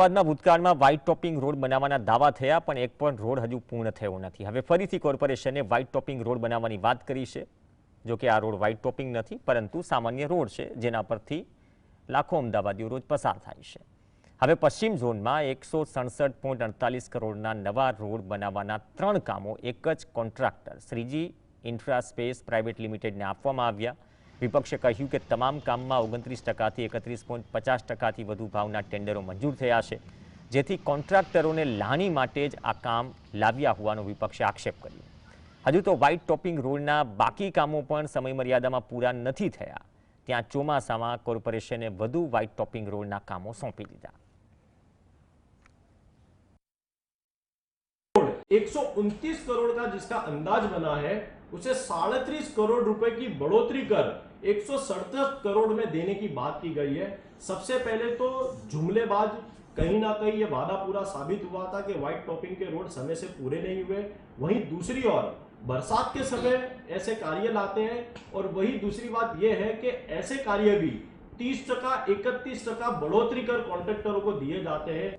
અમદાવાદના ભૂતકાળમાં white topping road બનાવવાના દાવા થયા, પણ એક પણ રોડ હજુ પૂર્ણ થયો નથી. હવે ફરીથી કોર્પોરેશને વ્હાઇટ ટોપિંગ રોડ બનાવવાની વાત કરી છે. જો કે આ રોડ વ્હાઇટ ટોપિંગ નથી, પરંતુ સામાન્ય રોડ છે, જેના પરથી લાખો અમદાવાદીઓ રોજ પસાર થાય છે. હવે પશ્ચિમ ઝોનમાં 167.48 કરોડના નવા રોડ બનાવવાના 3 કામો એક જ કોન્ટ્રાક્ટર શ્રીજી ઇન્ફ્રાસ્પેસ પ્રાઇવેટ લિમિટેડને આપવામાં આવ્યા. વિપક્ષે કહ્યું કે તમામ કામમાં 29% થી 31.50% વધુ ભાવના ટેન્ડરો મંજૂર થયા છે, જેથી કોન્ટ્રાક્ટરોને લાણી માટે જ આ કામ લાવ્યા હોવાનો વિપક્ષે આક્ષેપ કર્યો. હજુ તો વ્હાઇટ ટોપિંગ રોડના બાકી કામો પણ સમયમર્યાદામાં પૂરા નથી થયા. ત્યાં ચોમાસામાં કોર્પોરેશને વધુ વ્હાઇટ ટોપિંગ रोडના કામો સોંપી દીધા. 129 करोड़ का जिसका अंदाज बना है, उसे 37 करोड़ रुपए की बढ़ोतरी कर 167 करोड़ में देने की बात की गई है. सबसे पहले तो जुमलेबाज कहीं ना कहीं ये वादा पूरा साबित हुआ था कि व्हाइट टॉपिंग के रोड समय से पूरे नहीं हुए. वहीं दूसरी ओर बरसात के समय ऐसे कार्य लाते हैं और वही दूसरी बात यह है कि ऐसे कार्य भी 30%, 31% बढ़ोतरी कर कॉन्ट्रैक्टरों को दिए जाते हैं.